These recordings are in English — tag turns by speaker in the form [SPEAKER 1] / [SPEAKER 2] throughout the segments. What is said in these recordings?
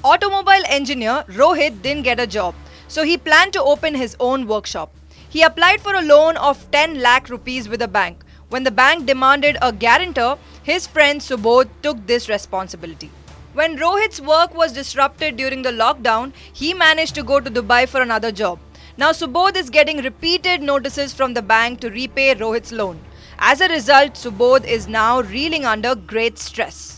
[SPEAKER 1] Automobile engineer Rohit didn't get a job, so he planned to open his own workshop. He applied for a loan of 10 lakh rupees with a bank. When the bank demanded a guarantor, his friend Subodh took this responsibility. When Rohit's work was disrupted during the lockdown, he managed to go to Dubai for another job. Now Subodh is getting repeated notices from the bank to repay Rohit's loan. As a result, Subodh is now reeling under great stress.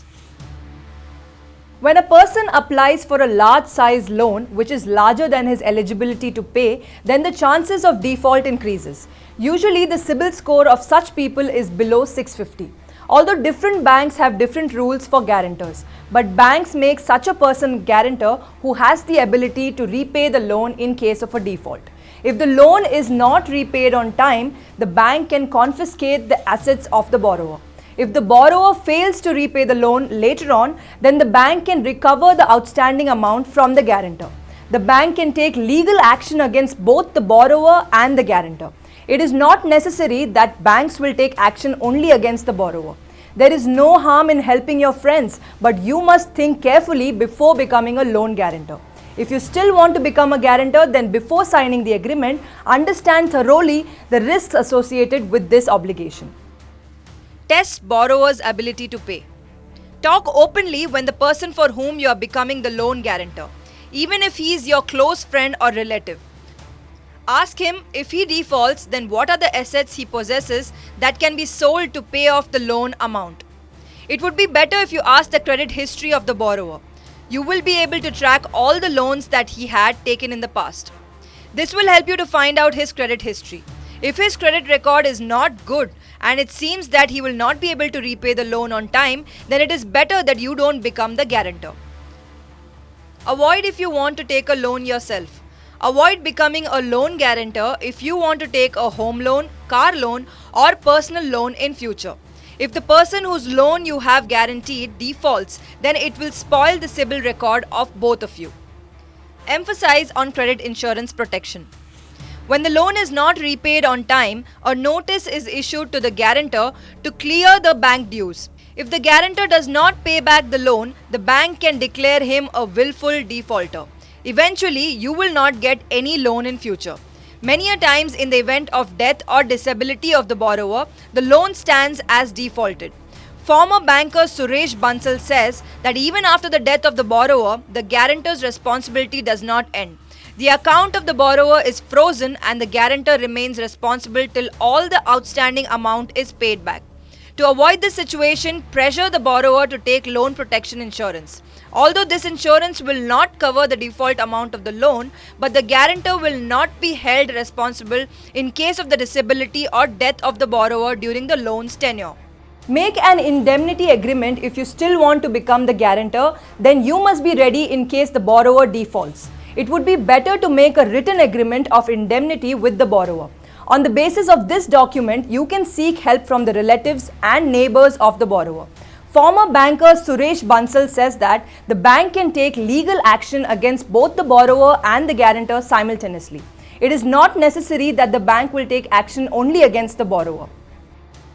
[SPEAKER 1] When a person applies for a large size loan which is larger than his eligibility to pay, then the chances of default increases. Usually the CIBIL score of such people is below 650. Although different banks have different rules for guarantors, but banks make such a person guarantor who has the ability to repay the loan in case of a default. If the loan is not repaid on time, the bank can confiscate the assets of the borrower. If the borrower fails to repay the loan later on, then the bank can recover the outstanding amount from the guarantor. The bank can take legal action against both the borrower and the guarantor. It is not necessary that banks will take action only against the borrower. There is no harm in helping your friends, but you must think carefully before becoming a loan guarantor. If you still want to become a guarantor, then before signing the agreement, understand thoroughly the risks associated with this obligation. Test borrower's ability to pay. Talk openly when the person for whom you are becoming the loan guarantor, even if he is your close friend or relative. Ask him if he defaults, then what are the assets he possesses that can be sold to pay off the loan amount. It would be better if you ask the credit history of the borrower. You will be able to track all the loans that he had taken in the past. This will help you to find out his credit history. If his credit record is not good and it seems that he will not be able to repay the loan on time, then it is better that you don't become the guarantor. Avoid if you want to take a loan yourself. Avoid becoming a loan guarantor if you want to take a home loan, car loan or personal loan in future. If the person whose loan you have guaranteed defaults, then it will spoil the CIBIL record of both of you. Emphasize on credit insurance protection. When the loan is not repaid on time, a notice is issued to the guarantor to clear the bank dues. If the guarantor does not pay back the loan, the bank can declare him a willful defaulter. Eventually, you will not get any loan in future. Many a times in the event of death or disability of the borrower, the loan stands as defaulted. Former banker Suresh Bansal says that even after the death of the borrower, the guarantor's responsibility does not end. The account of the borrower is frozen and the guarantor remains responsible till all the outstanding amount is paid back. To avoid this situation, pressure the borrower to take loan protection insurance. Although this insurance will not cover the default amount of the loan, but the guarantor will not be held responsible in case of the disability or death of the borrower during the loan's tenure. Make an indemnity agreement if you still want to become the guarantor, then you must be ready in case the borrower defaults. It would be better to make a written agreement of indemnity with the borrower. On the basis of this document, you can seek help from the relatives and neighbors of the borrower. Former banker Suresh Bansal says that the bank can take legal action against both the borrower and the guarantor simultaneously. It is not necessary that the bank will take action only against the borrower.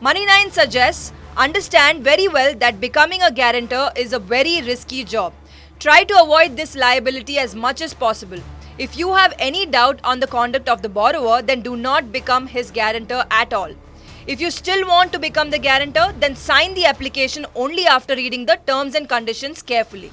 [SPEAKER 1] Money9 suggests, understand very well that becoming a guarantor is a very risky job. Try to avoid this liability as much as possible. If you have any doubt on the conduct of the borrower, then do not become his guarantor at all. If you still want to become the guarantor, then sign the application only after reading the terms and conditions carefully.